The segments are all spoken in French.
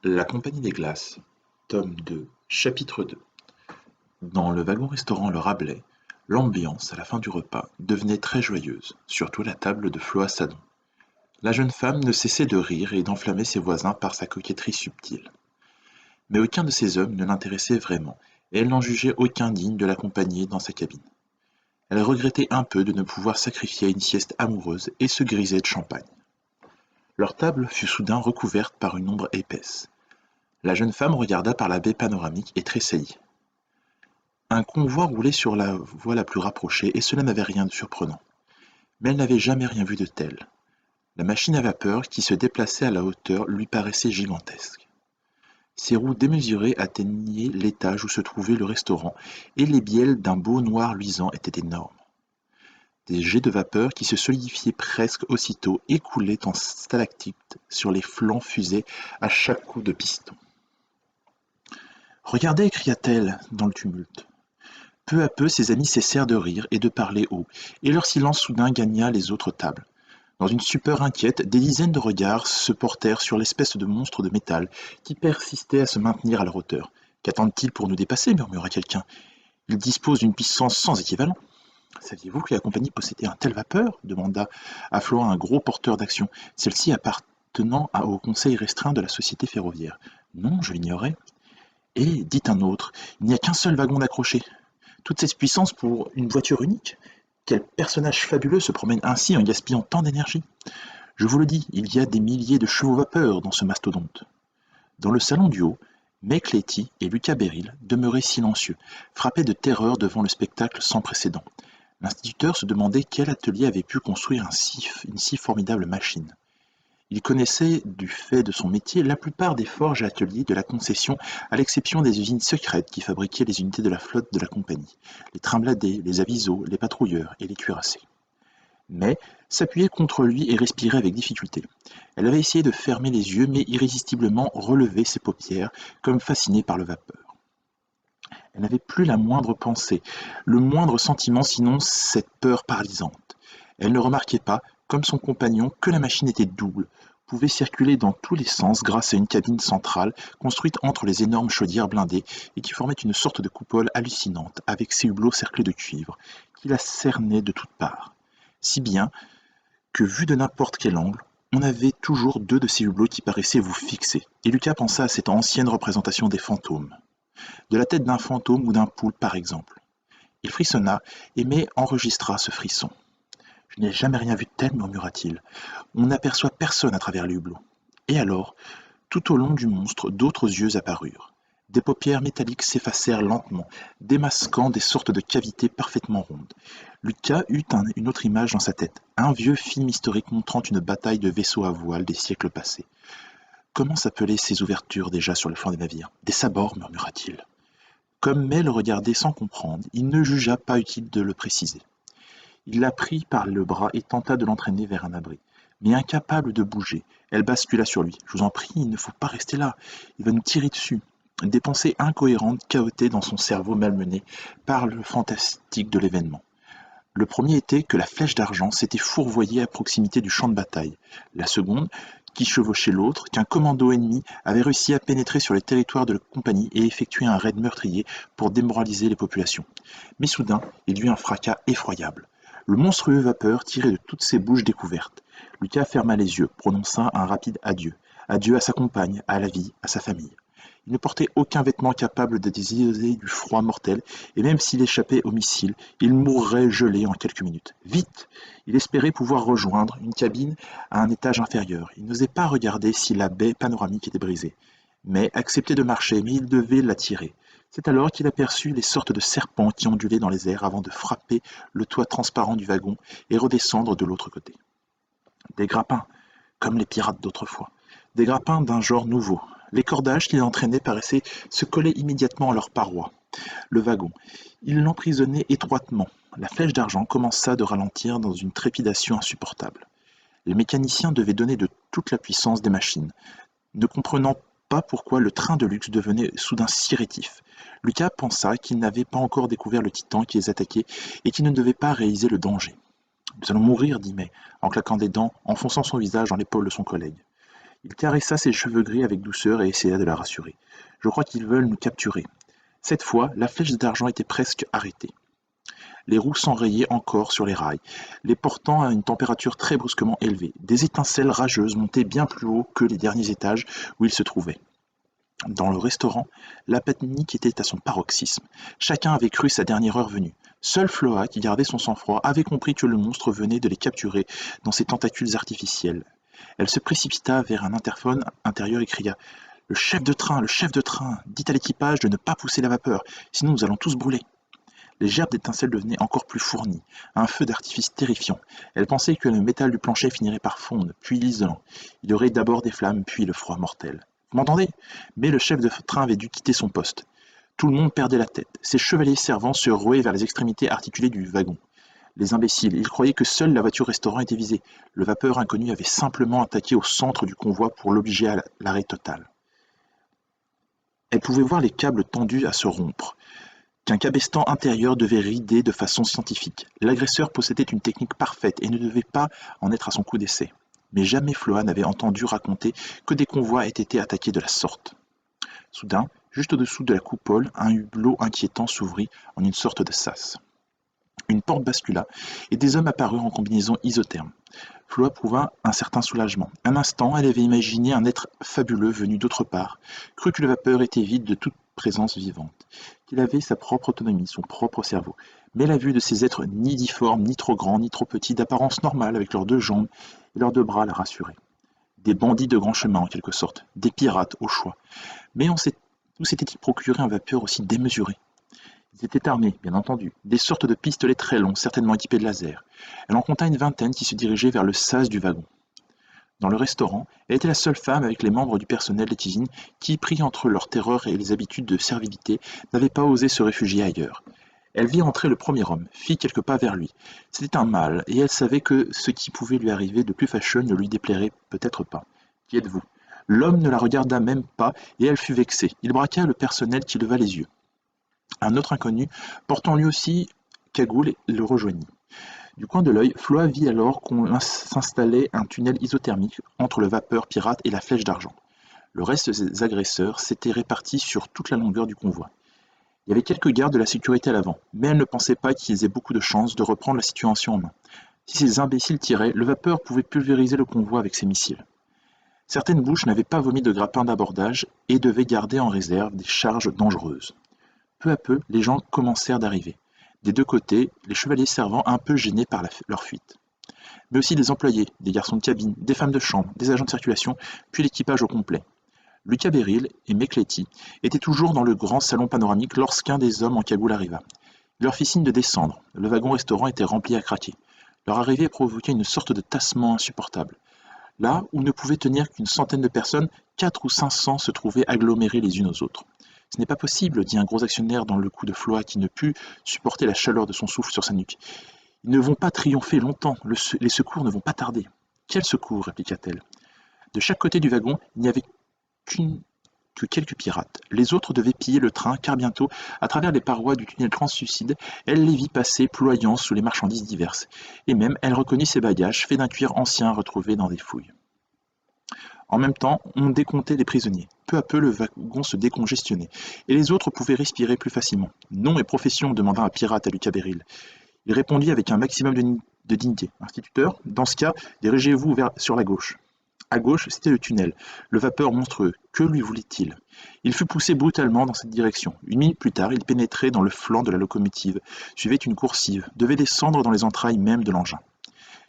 La Compagnie des Glaces, tome 2, chapitre 2. Dans le wagon-restaurant Le Rabelais, l'ambiance, à la fin du repas, devenait très joyeuse, surtout à la table de Floa Sadon. La jeune femme ne cessait de rire et d'enflammer ses voisins par sa coquetterie subtile. Mais aucun de ces hommes ne l'intéressait vraiment, et elle n'en jugeait aucun digne de l'accompagner dans sa cabine. Elle regrettait un peu de ne pouvoir sacrifier à une sieste amoureuse et se grisait de champagne. Leur table fut soudain recouverte par une ombre épaisse. La jeune femme regarda par la baie panoramique et tressaillit. Un convoi roulait sur la voie la plus rapprochée et cela n'avait rien de surprenant. Mais elle n'avait jamais rien vu de tel. La machine à vapeur qui se déplaçait à la hauteur lui paraissait gigantesque. Ses roues démesurées atteignaient l'étage où se trouvait le restaurant et les bielles d'un beau noir luisant étaient énormes. Des jets de vapeur qui se solidifiaient presque aussitôt écoulaient en stalactites sur les flancs fusés à chaque coup de piston. « Regardez » cria-t-elle dans le tumulte. Peu à peu, ses amis cessèrent de rire et de parler haut, et leur silence soudain gagna les autres tables. Dans une stupeur inquiète, des dizaines de regards se portèrent sur l'espèce de monstre de métal qui persistait à se maintenir à leur hauteur. « Qu'attendent-ils pour nous dépasser » murmura quelqu'un. « Ils disposent d'une puissance sans équivalent. »« Saviez-vous que la compagnie possédait un tel vapeur » demanda à Floa un gros porteur d'action, celle-ci appartenant au conseil restreint de la société ferroviaire. « Non, je l'ignorais. »« Et, dit un autre, il n'y a qu'un seul wagon d'accroché. Toute cette puissance pour une voiture unique? Quel personnage fabuleux se promène ainsi en gaspillant tant d'énergie? Je vous le dis, il y a des milliers de chevaux vapeur dans ce mastodonte. » Dans le salon du haut, May Cléty et Lucas Beryl demeuraient silencieux, frappés de terreur devant le spectacle sans précédent. L'instituteur se demandait quel atelier avait pu construire une si formidable machine. Il connaissait, du fait de son métier, la plupart des forges et ateliers de la concession, à l'exception des usines secrètes qui fabriquaient les unités de la flotte de la compagnie, les trains blindés, les avisos, les patrouilleurs et les cuirassés. Mais s'appuyait contre lui et respirait avec difficulté. Elle avait essayé de fermer les yeux, mais irrésistiblement relevait ses paupières, comme fascinée par le vapeur. Elle n'avait plus la moindre pensée, le moindre sentiment, sinon cette peur paralysante. Elle ne remarquait pas, comme son compagnon, que la machine était double, pouvait circuler dans tous les sens grâce à une cabine centrale construite entre les énormes chaudières blindées et qui formait une sorte de coupole hallucinante avec ses hublots cerclés de cuivre qui la cernaient de toutes parts. Si bien que, vu de n'importe quel angle, on avait toujours deux de ces hublots qui paraissaient vous fixer, et Lucas pensa à cette ancienne représentation des fantômes. De la tête d'un fantôme ou d'un poulpe par exemple. Il frissonna et May enregistra ce frisson. « Je n'ai jamais rien vu de tel, murmura-t-il. On n'aperçoit personne à travers les hublots. » Et alors, tout au long du monstre, d'autres yeux apparurent. Des paupières métalliques s'effacèrent lentement, démasquant des sortes de cavités parfaitement rondes. Lucas eut une autre image dans sa tête, un vieux film historique montrant une bataille de vaisseaux à voile des siècles passés. Comment s'appelaient ces ouvertures déjà sur le flanc des navires? Des sabords, murmura-t-il. Comme May le regardait sans comprendre, il ne jugea pas utile de le préciser. Il la prit par le bras et tenta de l'entraîner vers un abri. Mais incapable de bouger, elle bascula sur lui. « Je vous en prie, il ne faut pas rester là. Il va nous tirer dessus. » Des pensées incohérentes cahotaient dans son cerveau malmené par le fantastique de l'événement. Le premier était que la flèche d'argent s'était fourvoyée à proximité du champ de bataille. La seconde, qui chevauchait l'autre, qu'un commando ennemi avait réussi à pénétrer sur les territoires de la compagnie et effectuer un raid meurtrier pour démoraliser les populations. Mais soudain, il y eut un fracas effroyable. Le monstrueux vapeur tirait de toutes ses bouches découvertes. Lucas ferma les yeux, prononça un rapide adieu. Adieu à sa compagne, à la vie, à sa famille. Il ne portait aucun vêtement capable de désister du froid mortel, et même s'il échappait au missile, il mourrait gelé en quelques minutes. Vite! Il espérait pouvoir rejoindre une cabine à un étage inférieur. Il n'osait pas regarder si la baie panoramique était brisée. Mais acceptait de marcher, mais il devait la tirer. C'est alors qu'il aperçut les sortes de serpents qui ondulaient dans les airs avant de frapper le toit transparent du wagon et redescendre de l'autre côté. Des grappins, comme les pirates d'autrefois. Des grappins d'un genre nouveau. Les cordages qui l'entraînaient paraissaient se coller immédiatement à leurs parois. Le wagon. Il l'emprisonnait étroitement. La flèche d'argent commença de ralentir dans une trépidation insupportable. Les mécaniciens devaient donner de toute la puissance des machines, ne comprenant pas pourquoi le train de luxe devenait soudain si rétif. Lucas pensa qu'ils n'avaient pas encore découvert le titan qui les attaquait et qu'ils ne devaient pas réaliser le danger. « Nous allons mourir, dit May, en claquant des dents, enfonçant son visage dans l'épaule de son collègue. Il caressa ses cheveux gris avec douceur et essaya de la rassurer. « Je crois qu'ils veulent nous capturer. » Cette fois, la flèche d'argent était presque arrêtée. Les roues s'enrayaient encore sur les rails, les portant à une température très brusquement élevée. Des étincelles rageuses montaient bien plus haut que les derniers étages où ils se trouvaient. Dans le restaurant, la panique était à son paroxysme. Chacun avait cru sa dernière heure venue. Seule Floa, qui gardait son sang-froid, avait compris que le monstre venait de les capturer dans ses tentacules artificiels. Elle se précipita vers un interphone intérieur et cria « Le chef de train, dites à l'équipage de ne pas pousser la vapeur, sinon nous allons tous brûler. » Les gerbes d'étincelles devenaient encore plus fournies, un feu d'artifice terrifiant. Elle pensait que le métal du plancher finirait par fondre, puis l'isolant. Il y aurait d'abord des flammes, puis le froid mortel. « Vous m'entendez » Mais le chef de train avait dû quitter son poste. Tout le monde perdait la tête. Ses chevaliers servants se ruaient vers les extrémités articulées du wagon. Les imbéciles, ils croyaient que seule la voiture-restaurant était visée. Le vapeur inconnu avait simplement attaqué au centre du convoi pour l'obliger à l'arrêt total. Elle pouvait voir les câbles tendus à se rompre, qu'un cabestan intérieur devait rider de façon scientifique. L'agresseur possédait une technique parfaite et ne devait pas en être à son coup d'essai. Mais jamais Floa n'avait entendu raconter que des convois aient été attaqués de la sorte. Soudain, juste au-dessous de la coupole, un hublot inquiétant s'ouvrit en une sorte de sas. Une porte bascula, et des hommes apparurent en combinaison isotherme. Floa prouva un certain soulagement. Un instant, elle avait imaginé un être fabuleux venu d'autre part, crut que le vapeur était vide de toute présence vivante, qu'il avait sa propre autonomie, son propre cerveau. Mais la vue de ces êtres ni difformes, ni trop grands, ni trop petits, d'apparence normale, avec leurs deux jambes et leurs deux bras, la rassurait. Des bandits de grand chemin, en quelque sorte, des pirates, au choix. Mais où s'était-il procuré un vapeur aussi démesuré ? Ils étaient armés, bien entendu, des sortes de pistolets très longs, certainement équipés de lasers. Elle en compta une vingtaine qui se dirigeaient vers le sas du wagon. Dans le restaurant, elle était la seule femme avec les membres du personnel des cuisines qui, pris entre leur terreur et les habitudes de servilité, n'avaient pas osé se réfugier ailleurs. Elle vit entrer le premier homme, fit quelques pas vers lui. C'était un mâle, et elle savait que ce qui pouvait lui arriver de plus fâcheux ne lui déplairait peut-être pas. « Qui êtes-vous » L'homme ne la regarda même pas, et elle fut vexée. Il braqua le personnel qui leva les yeux. Un autre inconnu, portant lui aussi cagoule, le rejoignit. Du coin de l'œil, Floa vit alors qu'on s'installait un tunnel isothermique entre le vapeur pirate et la flèche d'argent. Le reste des agresseurs s'était réparti sur toute la longueur du convoi. Il y avait quelques gardes de la sécurité à l'avant, mais elle ne pensait pas qu'ils aient beaucoup de chances de reprendre la situation en main. Si ces imbéciles tiraient, le vapeur pouvait pulvériser le convoi avec ses missiles. Certaines bouches n'avaient pas vomi de grappins d'abordage et devaient garder en réserve des charges dangereuses. Peu à peu, les gens commencèrent d'arriver. Des deux côtés, les chevaliers servants un peu gênés par leur fuite. Mais aussi des employés, des garçons de cabine, des femmes de chambre, des agents de circulation, puis l'équipage au complet. Lucas Beryl et Mecletti étaient toujours dans le grand salon panoramique lorsqu'un des hommes en cagoule arriva. Il leur fit signe de descendre. Le wagon-restaurant était rempli à craquer. Leur arrivée provoquait une sorte de tassement insupportable. Là où ne pouvaient tenir qu'une centaine de personnes, 400 ou 500 se trouvaient agglomérées les unes aux autres. « Ce n'est pas possible, dit un gros actionnaire dans le cou de Floa qui ne put supporter la chaleur de son souffle sur sa nuque. Ils ne vont pas triompher longtemps, les secours ne vont pas tarder. Quel secours répliqua-t-elle. De chaque côté du wagon, il n'y avait que quelques pirates. Les autres devaient piller le train, car bientôt, à travers les parois du tunnel translucide, elle les vit passer ployant sous les marchandises diverses. Et même, elle reconnut ses bagages, faits d'un cuir ancien retrouvé dans des fouilles. En même temps, on décomptait les prisonniers. Peu à peu, le wagon se décongestionnait, et les autres pouvaient respirer plus facilement. « Nom et profession » demanda un pirate à Lucas Beryl. Il répondit avec un maximum de dignité. « Instituteur, dans ce cas, dirigez-vous sur la gauche. » À gauche, c'était le tunnel, le vapeur monstrueux. Que lui voulait-il? Il fut poussé brutalement dans cette direction. Une minute plus tard, il pénétrait dans le flanc de la locomotive, suivait une coursive, devait descendre dans les entrailles même de l'engin.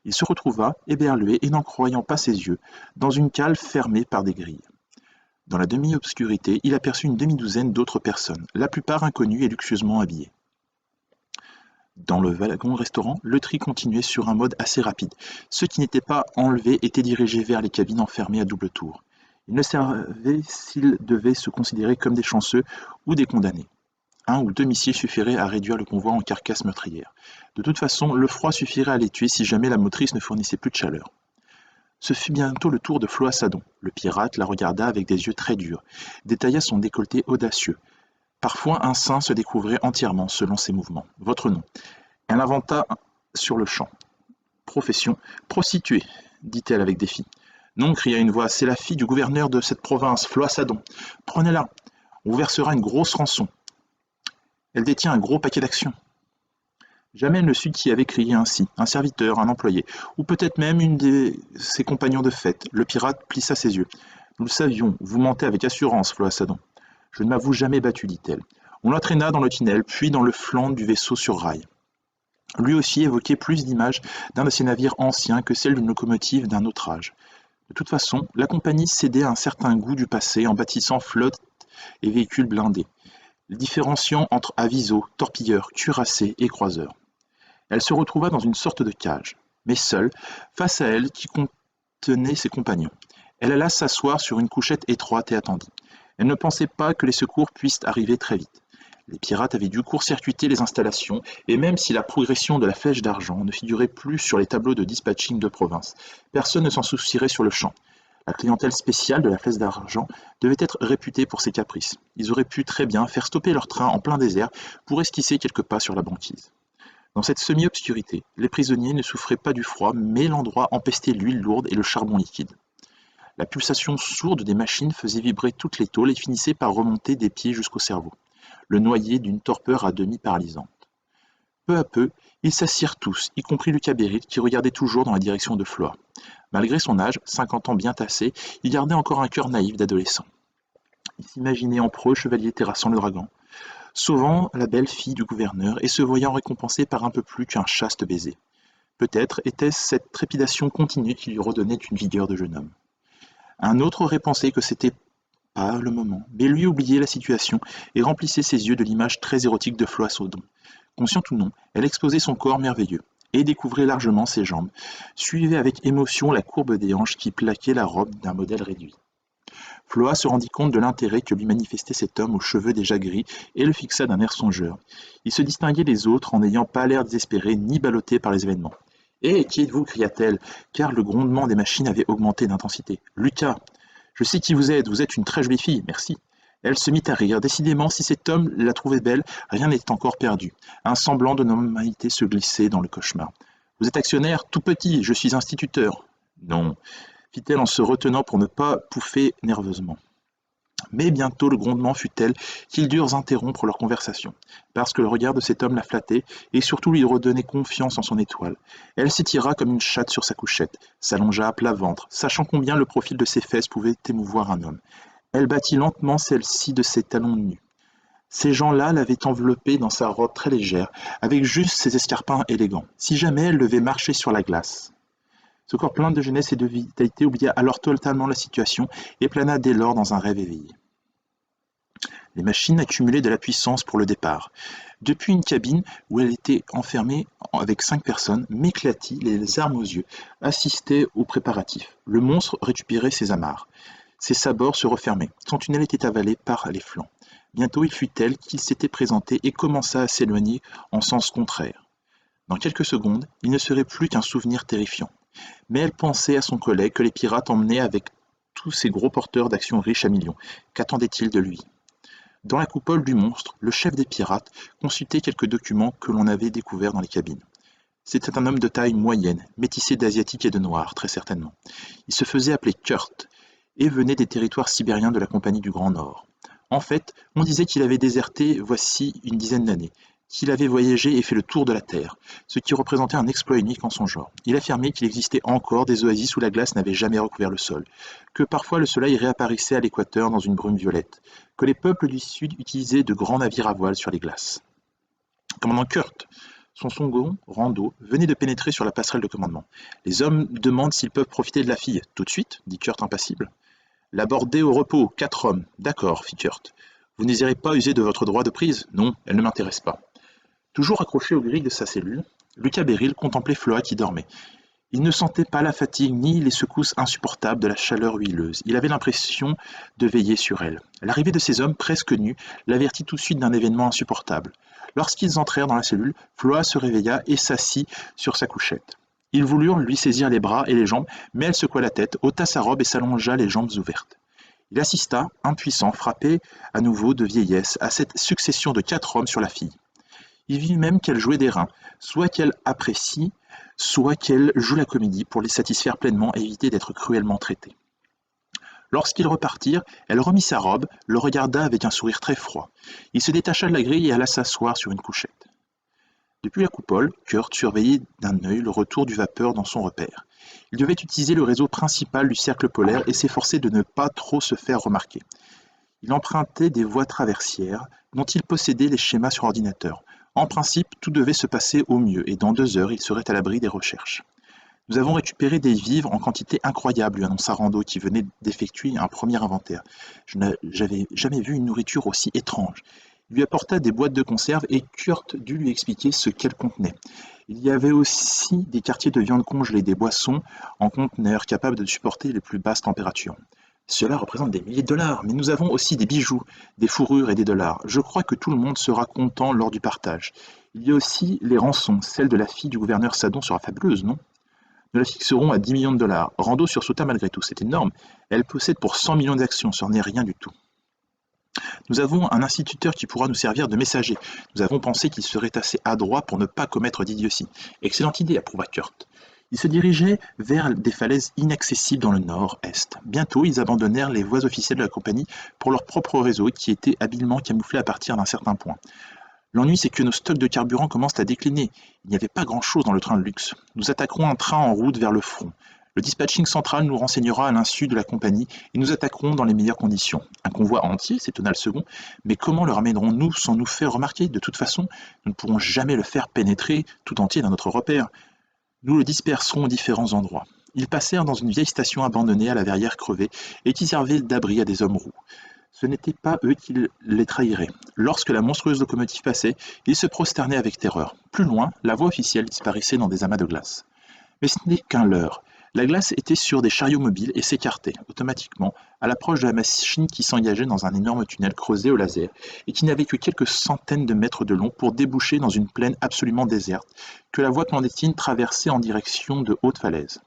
Il se retrouva, éberlué et n'en croyant pas ses yeux, dans une cale fermée par des grilles. Dans la demi-obscurité, il aperçut une demi-douzaine d'autres personnes, la plupart inconnues et luxueusement habillées. Dans le wagon-restaurant, le tri continuait sur un mode assez rapide. Ceux qui n'étaient pas enlevés étaient dirigés vers les cabines enfermées à double tour. Ils ne savaient s'ils devaient se considérer comme des chanceux ou des condamnés. 1 ou 2 missiles suffiraient à réduire le convoi en carcasse meurtrière. De toute façon, le froid suffirait à les tuer si jamais la motrice ne fournissait plus de chaleur. Ce fut bientôt le tour de Floa Sadon. Le pirate la regarda avec des yeux très durs, détailla son décolleté audacieux. Parfois, un sein se découvrait entièrement selon ses mouvements. « Votre nom ?» Elle inventa sur le champ. « Profession, prostituée, dit-elle avec défi. » Non, cria une voix, c'est la fille du gouverneur de cette province, Floa Sadon. Prenez-la, on vous versera une grosse rançon. Elle détient un gros paquet d'actions. Jamais elle ne sut qui avait crié ainsi, un serviteur, un employé, ou peut-être même une de ses compagnons de fête. Le pirate plissa ses yeux. Nous le savions, vous mentez avec assurance, Floa Sadon. Je ne m'avoue jamais battu, dit-elle. On l'entraîna dans le tunnel, puis dans le flanc du vaisseau sur rail. Lui aussi évoquait plus d'images d'un de ces navires anciens que celle d'une locomotive d'un autre âge. De toute façon, la compagnie cédait à un certain goût du passé en bâtissant flottes et véhicules blindés, différenciant entre avisos, torpilleurs, cuirassés et croiseurs. Elle se retrouva dans une sorte de cage, mais seule, face à elle qui contenait ses compagnons. Elle alla s'asseoir sur une couchette étroite et attendit. Elle ne pensait pas que les secours puissent arriver très vite. Les pirates avaient dû court-circuiter les installations, et même si la progression de la flèche d'argent ne figurait plus sur les tableaux de dispatching de province, personne ne s'en soucierait sur le champ. La clientèle spéciale de la flèche d'argent devait être réputée pour ses caprices. Ils auraient pu très bien faire stopper leur train en plein désert pour esquisser quelques pas sur la banquise. Dans cette semi-obscurité, les prisonniers ne souffraient pas du froid, mais l'endroit empestait l'huile lourde et le charbon liquide. La pulsation sourde des machines faisait vibrer toutes les tôles et finissait par remonter des pieds jusqu'au cerveau, le noyer d'une torpeur à demi paralysante. Peu à peu, ils s'assirent tous, y compris Lucas Beryl, qui regardait toujours dans la direction de Floa. Malgré son âge, 50 ans bien tassés, il gardait encore un cœur naïf d'adolescent. Il s'imaginait en preux chevalier terrassant le dragon, sauvant la belle fille du gouverneur et se voyant récompensé par un peu plus qu'un chaste baiser. Peut-être était-ce cette trépidation continue qui lui redonnait une vigueur de jeune homme. Un autre aurait pensé que c'était pas le moment, mais lui oubliait la situation et remplissait ses yeux de l'image très érotique de Floa Sadon. Consciente ou non, elle exposait son corps merveilleux et découvrait largement ses jambes, suivait avec émotion la courbe des hanches qui plaquait la robe d'un modèle réduit. Floa se rendit compte de l'intérêt que lui manifestait cet homme aux cheveux déjà gris et le fixa d'un air songeur. Il se distinguait des autres en n'ayant pas l'air désespéré ni ballotté par les événements. « Hé, qui êtes-vous » cria-t-elle, car le grondement des machines avait augmenté d'intensité. « Lucas, je sais qui vous êtes une très jolie fille, merci. » Elle se mit à rire. Décidément, si cet homme la trouvait belle, rien n'était encore perdu. Un semblant de normalité se glissait dans le cauchemar. « Vous êtes actionnaire, tout petit, je suis instituteur. »« Non. » fit-elle en se retenant pour ne pas pouffer nerveusement. Mais bientôt le grondement fut tel qu'ils durent interrompre leur conversation, parce que le regard de cet homme la flattait et surtout lui redonnait confiance en son étoile. Elle s'étira comme une chatte sur sa couchette, s'allongea à plat ventre, sachant combien le profil de ses fesses pouvait émouvoir un homme. Elle battit lentement celle-ci de ses talons nus. Ces gens-là l'avaient enveloppée dans sa robe très légère, avec juste ses escarpins élégants, si jamais elle devait marcher sur la glace. Ce corps plein de jeunesse et de vitalité oublia alors totalement la situation et plana dès lors dans un rêve éveillé. Les machines accumulaient de la puissance pour le départ. Depuis une cabine où elle était enfermée avec 5 personnes, m'éclatit les armes aux yeux, assistait aux préparatifs. Le monstre récupérait ses amarres. Ses sabords se refermaient. Son tunnel était avalé par les flancs. Bientôt il fut tel qu'il s'était présenté et commença à s'éloigner en sens contraire. Dans quelques secondes, il ne serait plus qu'un souvenir terrifiant. Mais elle pensait à son collègue que les pirates emmenaient avec tous ces gros porteurs d'actions riches à millions. Qu'attendait-il de lui? Dans la coupole du monstre, le chef des pirates consultait quelques documents que l'on avait découverts dans les cabines. C'était un homme de taille moyenne, métissé d'asiatique et de noir, très certainement. Il se faisait appeler Kurt et venait des territoires sibériens de la Compagnie du Grand Nord. En fait, on disait qu'il avait déserté voici une dizaine d'années, qu'il avait voyagé et fait le tour de la Terre, ce qui représentait un exploit unique en son genre. Il affirmait qu'il existait encore des oasis où la glace n'avait jamais recouvert le sol, que parfois le soleil réapparaissait à l'équateur dans une brume violette, que les peuples du Sud utilisaient de grands navires à voile sur les glaces. Commandant Kurt, son second, Rando, venait de pénétrer sur la passerelle de commandement. Les hommes demandent s'ils peuvent profiter de la fille. Tout de suite, dit Kurt impassible. L'aborder au repos, 4 hommes. D'accord, fit Kurt. Vous n'irez pas user de votre droit de prise? Non, elle ne m'intéresse pas. Toujours accroché aux grilles de sa cellule, Lucas Beryl contemplait Floa qui dormait. Il ne sentait pas la fatigue ni les secousses insupportables de la chaleur huileuse. Il avait l'impression de veiller sur elle. L'arrivée de ces hommes presque nus l'avertit tout de suite d'un événement insupportable. Lorsqu'ils entrèrent dans la cellule, Floa se réveilla et s'assit sur sa couchette. Ils voulurent lui saisir les bras et les jambes, mais elle secoua la tête, ôta sa robe et s'allongea les jambes ouvertes. Il assista, impuissant, frappé à nouveau de vieillesse, à cette succession de 4 hommes sur la fille. Il vit même qu'elle jouait des reins, soit qu'elle apprécie, soit qu'elle joue la comédie pour les satisfaire pleinement et éviter d'être cruellement traitée. Lorsqu'ils repartirent, elle remit sa robe, le regarda avec un sourire très froid. Il se détacha de la grille et alla s'asseoir sur une couchette. Depuis la coupole, Kurt surveillait d'un œil le retour du vapeur dans son repère. Il devait utiliser le réseau principal du cercle polaire et s'efforcer de ne pas trop se faire remarquer. Il empruntait des voies traversières dont il possédait les schémas sur ordinateur. En principe, tout devait se passer au mieux et dans 2 heures, il serait à l'abri des recherches. Nous avons récupéré des vivres en quantité incroyable, lui annonça Rando qui venait d'effectuer un premier inventaire. Je n'avais jamais vu une nourriture aussi étrange. Il lui apporta des boîtes de conserve et Kurt dut lui expliquer ce qu'elles contenaient. Il y avait aussi des quartiers de viande congelée, des boissons en conteneurs capables de supporter les plus basses températures. Cela représente des milliers de dollars, mais nous avons aussi des bijoux, des fourrures et des dollars. Je crois que tout le monde sera content lors du partage. Il y a aussi les rançons, celle de la fille du gouverneur Sadon sera fabuleuse, non? Nous la fixerons à 10 millions de dollars. Rando sursauta malgré tout, c'est énorme. Elle possède pour 100 millions d'actions, ce n'est rien du tout. Nous avons un instituteur qui pourra nous servir de messager. Nous avons pensé qu'il serait assez adroit pour ne pas commettre d'idiotie. Excellente idée, approuva Kurt. Ils se dirigeaient vers des falaises inaccessibles dans le nord-est. Bientôt, ils abandonnèrent les voies officielles de la compagnie pour leur propre réseau qui était habilement camouflé à partir d'un certain point. L'ennui, c'est que nos stocks de carburant commencent à décliner. Il n'y avait pas grand-chose dans le train de luxe. Nous attaquerons un train en route vers le front. Le dispatching central nous renseignera à l'insu de la compagnie et nous attaquerons dans les meilleures conditions. Un convoi entier, s'étonna le second, mais comment le ramènerons-nous sans nous faire remarquer? De toute façon, nous ne pourrons jamais le faire pénétrer tout entier dans notre repère. Nous le disperserons aux différents endroits. Ils passèrent dans une vieille station abandonnée à la verrière crevée et qui servait d'abri à des hommes roux. Ce n'était pas eux qui les trahiraient. Lorsque la monstrueuse locomotive passait, ils se prosternaient avec terreur. Plus loin, la voie officielle disparaissait dans des amas de glace. Mais ce n'est qu'un leurre. La glace était sur des chariots mobiles et s'écartait, automatiquement, à l'approche de la machine qui s'engageait dans un énorme tunnel creusé au laser et qui n'avait que quelques centaines de mètres de long pour déboucher dans une plaine absolument déserte que la voie clandestine traversait en direction de hautes falaises.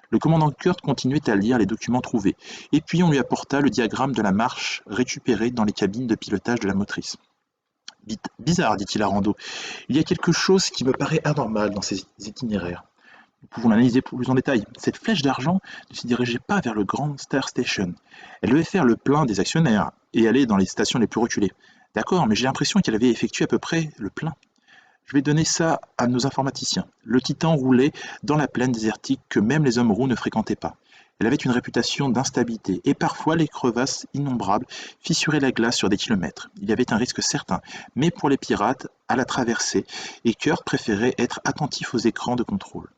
Le commandant Kurt continuait à lire les documents trouvés, et puis on lui apporta le diagramme de la marche récupéré dans les cabines de pilotage de la motrice. Bizarre, dit-il à Rando. Il y a quelque chose qui me paraît anormal dans ces itinéraires. Nous pouvons l'analyser plus en détail. Cette flèche d'argent ne se dirigeait pas vers le Grand Star Station. Elle devait faire le plein des actionnaires et aller dans les stations les plus reculées. D'accord, mais j'ai l'impression qu'elle avait effectué à peu près le plein. Je vais donner ça à nos informaticiens. Le Titan roulait dans la plaine désertique que même les hommes roux ne fréquentaient pas. Elle avait une réputation d'instabilité, et parfois les crevasses innombrables fissuraient la glace sur des kilomètres. Il y avait un risque certain, mais pour les pirates, à la traversée, et Kurt préférait être attentif aux écrans de contrôle.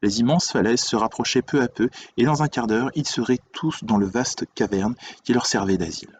Les immenses falaises se rapprochaient peu à peu, et dans un quart d'heure, ils seraient tous dans le vaste caverne qui leur servait d'asile.